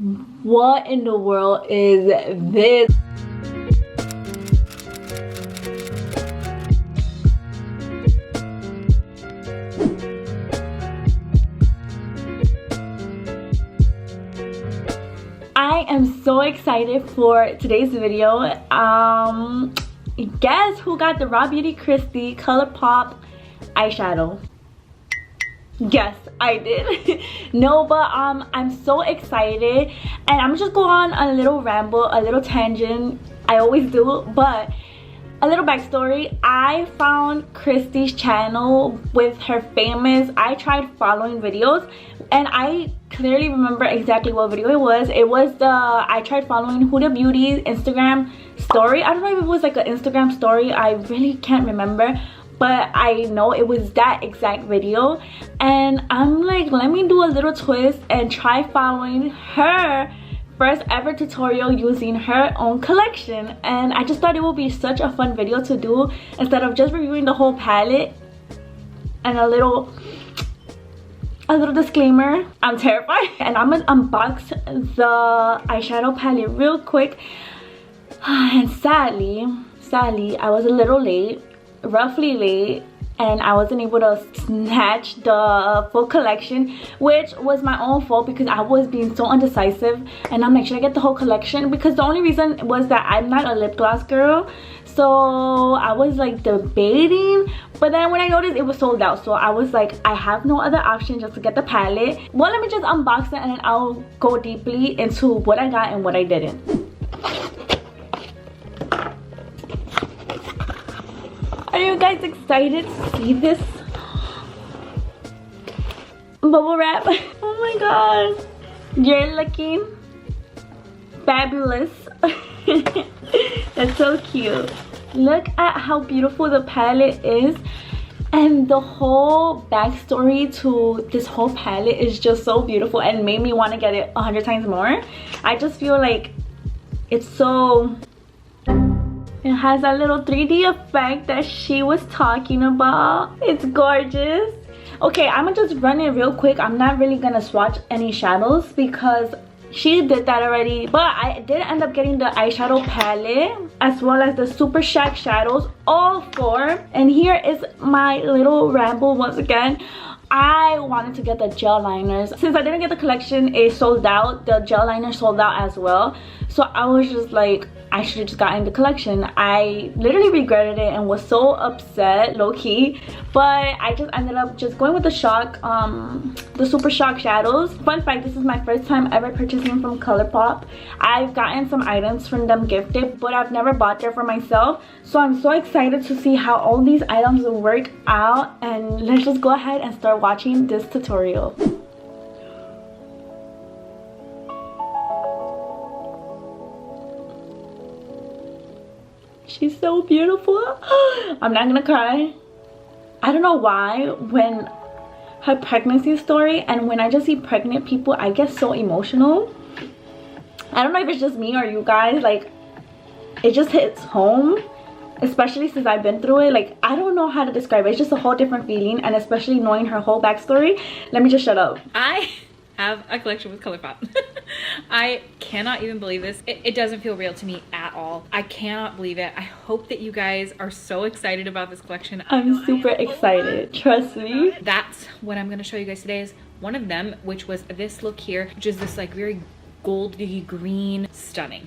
What in the world is this? I am so excited for today's video. Guess who got the RAWBEAUTYKRISTI COLOURPOP eyeshadow? Yes, I did. No, but I'm so excited, and I'm just going on a little ramble, a little tangent. I always do, but a little backstory. I found Kristi's channel with her famous I tried following videos, and I clearly remember exactly what video it was. It was the I tried following Huda Beauty's Instagram story. I don't know if it was like an Instagram story, I really can't remember, but I know it was that exact video. And I'm like, let me do a little twist and try following her first ever tutorial using her own collection. And I just thought it would be such a fun video to do instead of just reviewing the whole palette. And a little disclaimer, I'm terrified, and I'm gonna unbox the eyeshadow palette real quick. And sadly I was a little late, roughly late, and I wasn't able to snatch the full collection, which was my own fault because I was being so undecisive. And I'm like, should I get the whole collection? Because the only reason was that I'm not a lip gloss girl, so I was like debating. But then when I noticed it was sold out, so I was like, I have no other option just to get the palette. Well, let me just unbox it and then I'll go deeply into what I got and what I didn't. Are you guys excited to see this bubble wrap? Oh my god, you're looking fabulous. That's so cute. Look at how beautiful the palette is, and the whole backstory to this whole palette is just so beautiful and made me want to get it 100 times more. I just feel like it's so... It has that little 3D effect that she was talking about. It's gorgeous. Okay, I'm gonna just run it real quick. I'm not really gonna swatch any shadows because she did that already. But I did end up getting the eyeshadow palette as well as the Super Shack shadows, all four. And here is my little ramble once again. I wanted to get the gel liners. Since I didn't get the collection, it sold out. The gel liner sold out as well. So I was just like, I should have just gotten the collection. I literally regretted it and was so upset, low-key. But I just ended up just going with the the Super Shock shadows. Fun fact, this is my first time ever purchasing from ColourPop. I've gotten some items from them gifted, but I've never bought there for myself. So I'm so excited to see how all these items will work out. And let's just go ahead and start watching this tutorial. She's so beautiful. I'm not gonna cry. I don't know why when her pregnancy story and when I just see pregnant people, I get so emotional. I don't know if it's just me or you guys, like it just hits home, especially since I've been through it. Like, I don't know how to describe it. It's just a whole different feeling, and especially knowing her whole backstory. Let me just shut up. I have a collection with ColourPop. I cannot even believe this. It doesn't feel real to me at all. I cannot believe it. I hope that you guys are so excited about this collection. I'm super excited, trust me. That's what I'm gonna show you guys today, is one of them, which was this look here, which is this like very goldy green. Stunning.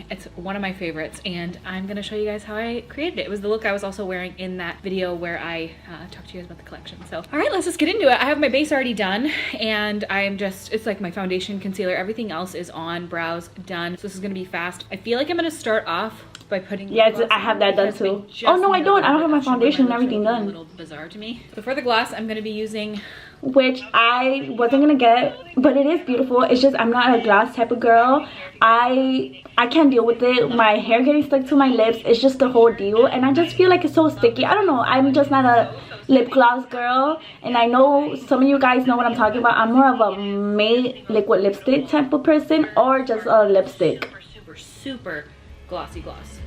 It's one of my favorites, and I'm gonna show you guys how I created it. It was the look I was also wearing in that video where I talked to you guys about the collection. So all right, let's just get into it. I have my base already done, and I'm just, it's like my foundation, concealer, everything else is on, brows done. So this is gonna be fast. I feel like I'm gonna start off by putting, yeah, I have that done too. Oh no, I don't have my foundation and everything done. A little bizarre to me. So for the gloss, I'm gonna be using, which I wasn't gonna get, but it is beautiful. It's just I'm not a gloss type of girl. I can't deal with it. My hair getting stuck to my lips, it's just the whole deal, and I just feel like it's so sticky. I don't know, I'm just not a lip gloss girl, and I know some of you guys know what I'm talking about. I'm more of a matte liquid lipstick type of person, or just a lipstick. Super glossy gloss.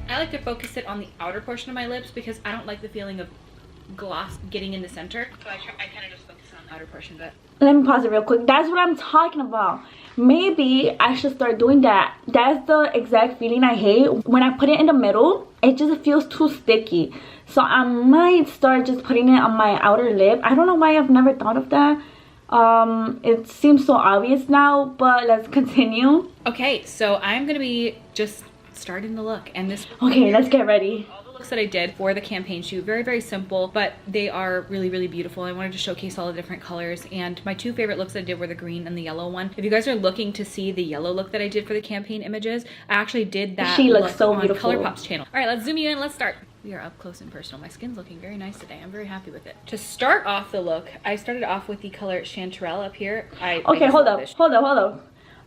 I like to focus it on the outer portion of my lips because I don't like the feeling of gloss getting in the center. So I kind of just focus on the outer portion of it. Let me pause it real quick. That's what I'm talking about. Maybe I should start doing that. That's the exact feeling I hate. When I put it in the middle, it just feels too sticky. So I might start just putting it on my outer lip. I don't know why I've never thought of that. It seems so obvious now, but let's continue. Okay, so I'm gonna be just starting the look, and this. Okay, let's get ready. All the looks that I did for the campaign shoot, very, very simple, but they are really, really beautiful. I wanted to showcase all the different colors, and my two favorite looks that I did were the green and the yellow one. If you guys are looking to see the yellow look that I did for the campaign images, I actually did that. She looks so on beautiful. ColourPop's channel. All right, let's zoom you in. Let's start. We are up close and personal. My skin's looking very nice today. I'm very happy with it. To start off the look, I started off with the color Chanterelle up here. Okay, hold up.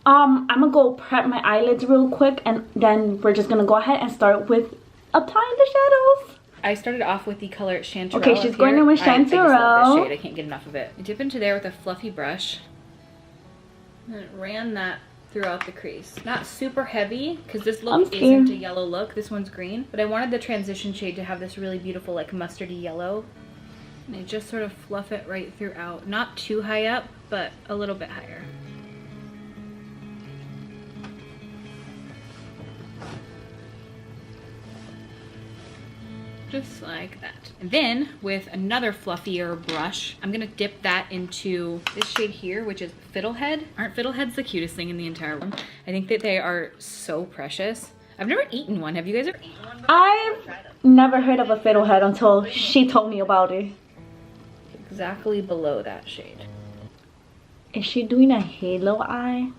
I'm gonna go prep my eyelids real quick, and then we're just gonna go ahead and start with applying the shadows. I started off with the color Chanterelle. Okay, she's going in with Chanterelle. I just love this shade. I can't get enough of it. I dip into there with a fluffy brush, and ran that throughout the crease. Not super heavy, because this look isn't a yellow look. This one's green, but I wanted the transition shade to have this really beautiful, like, mustardy yellow. And I just sort of fluff it right throughout. Not too high up, but a little bit higher. Just like that. And then with another fluffier brush, I'm gonna dip that into this shade here, which is Fiddlehead. Aren't fiddleheads the cutest thing in the entire world? I think that they are so precious. I've never eaten one. Have you guys ever eaten one before? I've never heard of a fiddlehead until she told me about it. Exactly below that shade. Is she doing a halo eye?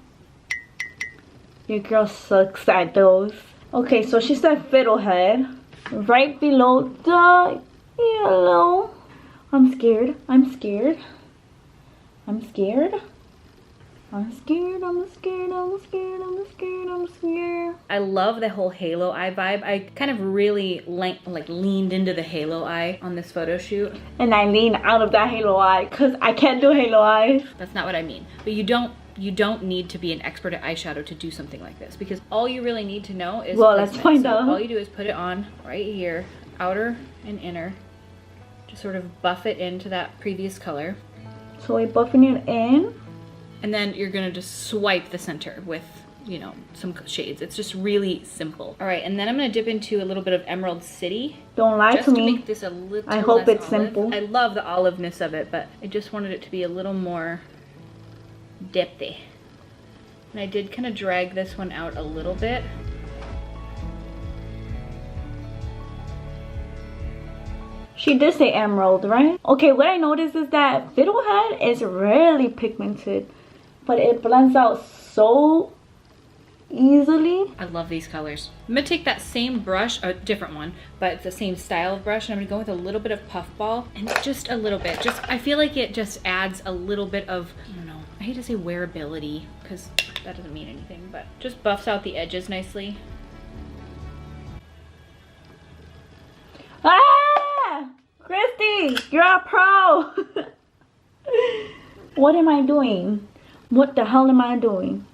Your girl sucks at those. Okay, so she said fiddlehead. Right below the yellow. I'm scared. I'm scared. I'm scared. I'm scared. I'm scared. I'm scared. I'm scared. I'm scared. I love the whole halo eye vibe. I kind of really leaned into the halo eye on this photo shoot. And I lean out of that halo eye because I can't do halo eyes. That's not what I mean. But you don't need to be an expert at eyeshadow to do something like this, because all you really need to know is placement. Let's find out. All you do is put it on right here, outer and inner, just sort of buff it into that previous color. So we're buffing it in, and then you're gonna just swipe the center with, you know, some shades. It's just really simple. All right, and then I'm gonna dip into a little bit of Emerald City. Don't lie to me. Just to make this a little I hope less it's olive. simple. I love the oliveness of it, but I just wanted it to be a little more depthy. And I did kind of drag this one out a little bit. She did say emerald, right? Okay, what I noticed is that Fiddlehead is really pigmented, but it blends out so easily. I love these colors. I'm gonna take that same brush, a different one, but it's the same style of brush, and I'm gonna go with a little bit of puffball, and just a little bit. I feel like it just adds a little bit of, I don't know, I hate to say wearability, because that doesn't mean anything, but just buffs out the edges nicely. Ah! Christy, you're a pro! What am I doing? What the hell am I doing?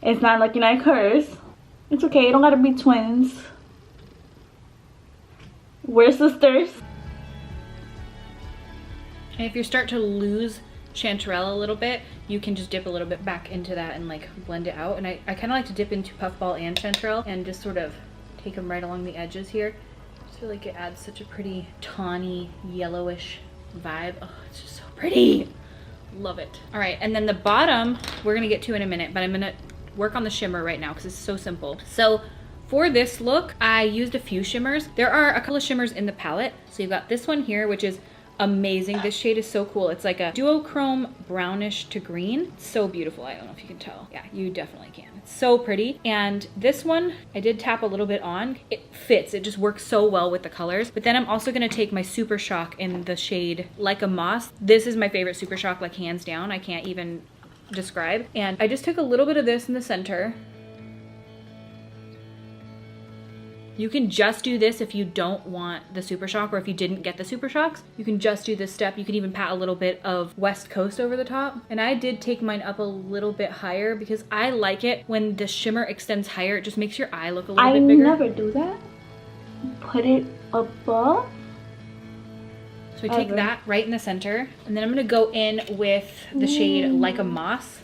It's not looking like hers. It's okay, you don't gotta be twins. We're sisters. And if you start to lose Chanterelle a little bit, you can just dip a little bit back into that and like blend it out. And I kind of like to dip into Puffball and Chanterelle and just sort of take them right along the edges here. I just feel like it adds such a pretty tawny, yellowish vibe. Oh, it's just so pretty. Love it. All right, and then the bottom, we're gonna get to in a minute, but I'm gonna work on the shimmer right now because it's so simple. So for this look, I used a few shimmers. There are a couple of shimmers in the palette. So you've got this one here, which is amazing. This shade is so cool. It's like a duochrome brownish to green. It's so beautiful. I don't know if you can tell. Yeah, you definitely can. It's so pretty. And this one, I did tap a little bit on. It fits. It just works so well with the colors. But then I'm also gonna take my Super Shock in the shade Like a Moss. This is my favorite Super Shock, like hands down. I can't even describe. And I just took a little bit of this in the center. You can just do this if you don't want the Super Shock, or if you didn't get the Super Shocks. You can just do this step. You can even pat a little bit of West Coast over the top. And I did take mine up a little bit higher because I like it when the shimmer extends higher. It just makes your eye look a little bit bigger. I never do that. put it above. So we take that right in the center, and then I'm gonna go in with the shade Like a Moss.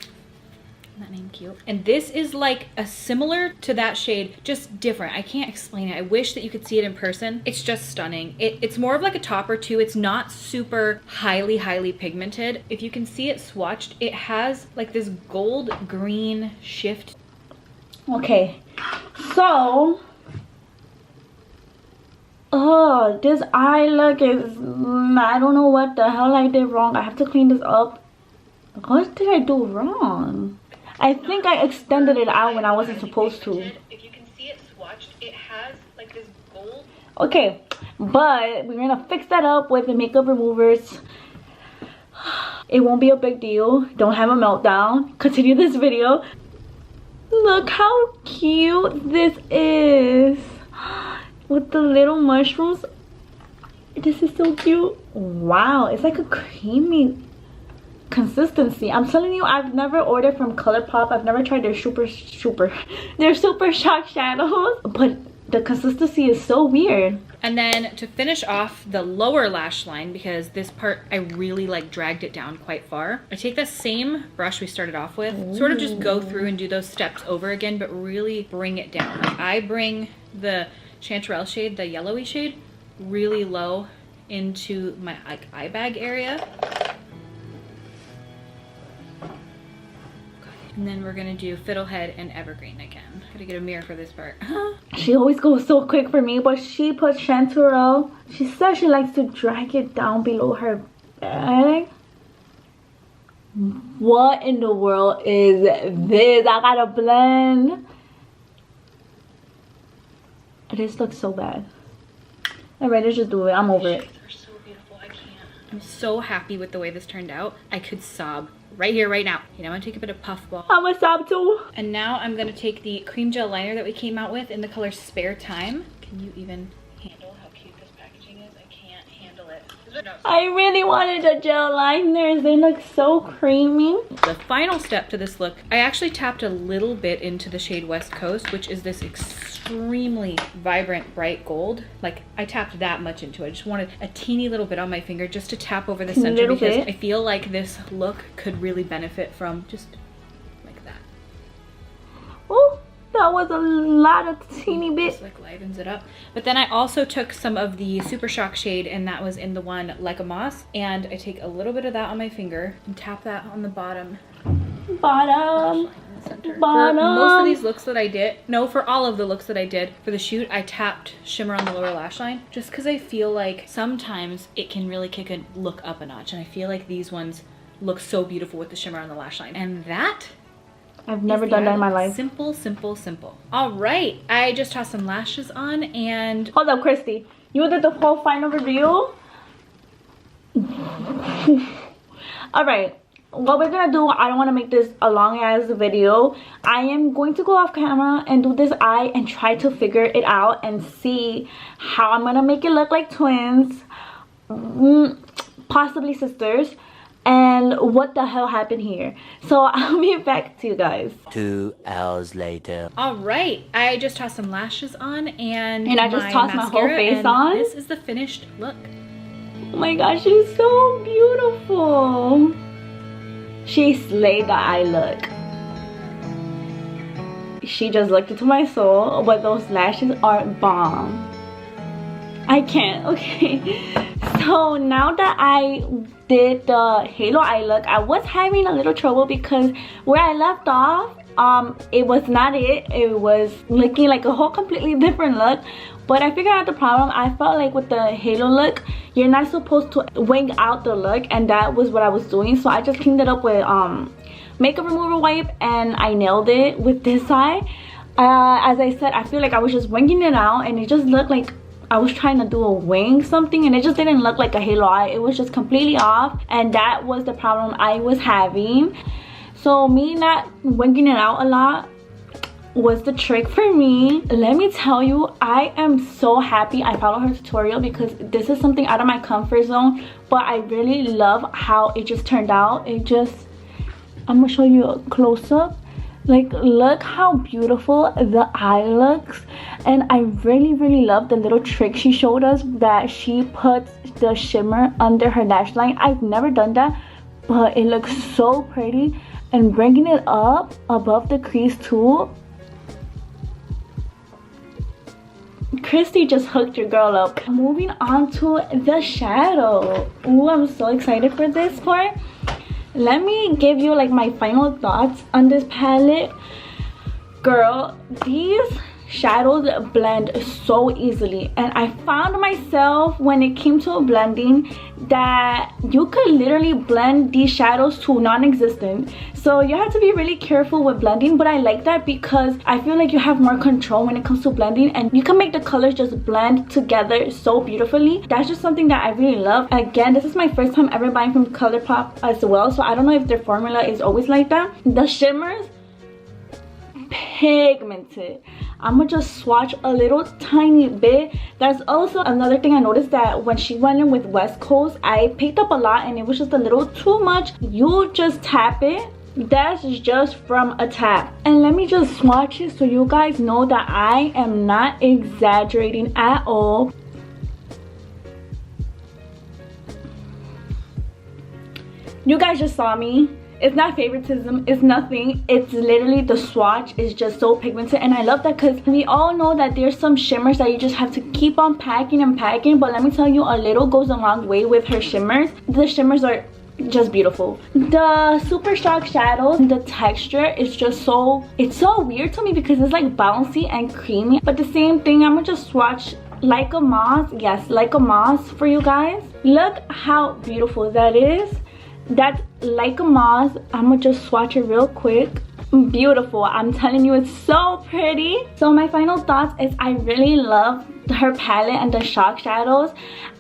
Isn't that name cute? And this is like a similar to that shade, just different. I can't explain it. I wish that you could see it in person. It's just stunning. It's more of like a topper too. It's not super highly pigmented. If you can see it swatched, it has like this gold green shift. Okay, so oh, this eye look is, I don't know what the hell I did wrong. I have to clean this up. What did I do wrong? I think I extended it out when I wasn't supposed to. If you can see it swatched, it has like this gold. Okay, but we're gonna fix that up with the makeup removers. It won't be a big deal. Don't have a meltdown. Continue this video. Look how cute this is. With the little mushrooms. This is so cute. Wow, it's like a creamy consistency. I'm telling you, I've never ordered from ColourPop. I've never tried their super shock shadows, but the consistency is so weird. And then to finish off the lower lash line, because this part I really like dragged it down quite far, I take the same brush we started off with, sort of just go through and do those steps over again, but really bring it down. Like I bring the Chanterelle shade, the yellowy shade, really low into my like eye bag area. And then we're gonna do Fiddlehead and Evergreen again. Gotta get a mirror for this part. She always goes so quick for me, but she put Chanterelle. She says she likes to drag it down below her bag. What in the world is this? I gotta blend. This looks so bad. Alright, let's just do it. I'm over it. They're so beautiful. I can't. I'm so happy with the way this turned out. I could sob right here, right now. You know, I'm gonna take a bit of Puffball. I'm a sob too. And now I'm gonna take the cream gel liner that we came out with in the color Spare Time. Can you even handle how cute this packaging is? I can't handle it. I really wanted the gel liners. They look so creamy. The final step to this look, I actually tapped a little bit into the shade West Coast, which is this extremely vibrant bright gold. Like I tapped that much into it. I just wanted a teeny little bit on my finger just to tap over the center, because I feel like this look could really benefit from just like that. Oh, that was a lot of teeny bit. Just like livens it up. But then I also took some of the Super Shock shade, and that was in the one Like a Moss, and I take a little bit of that on my finger and tap that on the bottom. Bottom. For most of these looks that I did, no, for all of the looks that I did for the shoot, I tapped shimmer on the lower lash line, just because I feel like sometimes it can really kick a look up a notch, and I feel like these ones look so beautiful with the shimmer on the lash line. And that, I've never done that in my life. Simple, simple, simple. All right, I just tossed some lashes on, and hold up, Christy, you did the whole final review? All right, what we're gonna do, I don't want to make this a long ass video. I am going to go off camera and do this eye and try to figure it out and see how I'm gonna make it look like twins, possibly sisters, and what the hell happened here. So I'll be back to you guys. 2 hours later. All right, I just tossed some lashes on, and I just tossed my whole face on. This is the finished look. Oh my gosh, she's so beautiful. She slayed the eye look. She just looked into my soul, but those lashes are bomb. I can't. Okay, so now that I did the halo eye look, I was having a little trouble because where I left off, it was not it. It was looking like a whole completely different look. But I figured out the problem. I felt like with the halo look, you're not supposed to wing out the look, and that was what I was doing. So I just cleaned it up with makeup remover wipe, and I nailed it with this eye. As I said, I feel like I was just winging it out, and it just looked like I was trying to do a wing something, and it just didn't look like a halo eye. It was just completely off, and that was the problem I was having. So me not winging it out a lot was the trick for me. Let me tell you, I am so happy I followed her tutorial, because this is something out of my comfort zone, but I really love how it just turned out. It just, I'm gonna show you a close-up. Like, look how beautiful the eye looks. And I really love the little trick she showed us, that she puts the shimmer under her lash line. I've never done that, but it looks so pretty. And bringing it up above the crease too. Christy just hooked your girl up. Moving on to the shadow. Ooh, I'm so excited for this part. Let me give you like my final thoughts on this palette. Girl, these shadows blend so easily, and I found myself when it came to blending that you could literally blend these shadows to non-existent. So you have to be really careful with blending, but I like that because I feel like you have more control when it comes to blending, and you can make the colors just blend together so beautifully. That's just something that I really love. Again, this is my first time ever buying from ColourPop as well, so I don't know if their formula is always like that. The shimmers, pigmented. I'm gonna just swatch a little tiny bit. That's also another thing I noticed, that when she went in with West Coast, I picked up a lot and it was just a little too much. You just tap it. That's just from a tap. And let me just swatch it so you guys know that I am not exaggerating at all. You guys just saw me. It's not favoritism, it's nothing. It's literally the swatch is just so pigmented, and I love that because we all know that there's some shimmers that you just have to keep on packing and packing, but let me tell you, a little goes a long way with her shimmers. The shimmers are just beautiful. The Super Shock shadows, the texture is just so, it's so weird to me because it's like bouncy and creamy, but the same thing. I'm gonna just swatch Like a Moss. Yes, Like a Moss for you guys. Look how beautiful that is. That's Like a Moss. I'm gonna just swatch it real quick. Beautiful. I'm telling you, it's so pretty. So my final thoughts is I really love her palette and the shock shadows.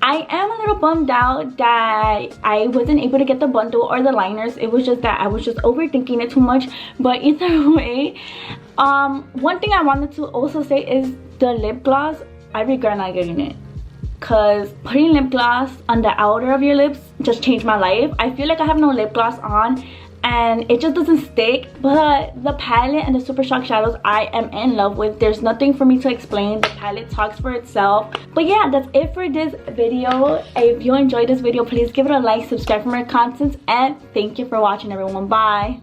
I am a little bummed out that I wasn't able to get the bundle or the liners. It was just that I was just overthinking it too much, but either way, one thing I wanted to also say is the lip gloss. I regret not getting it, because putting lip gloss on the outer of your lips just changed my life. I feel like I have no lip gloss on and it just doesn't stick, but the palette and the Super Shock shadows I am in love with. There's nothing for me to explain. The palette talks for itself. But yeah, that's it for this video. If you enjoyed this video, please give it a like, subscribe for more content, and thank you for watching, everyone. Bye.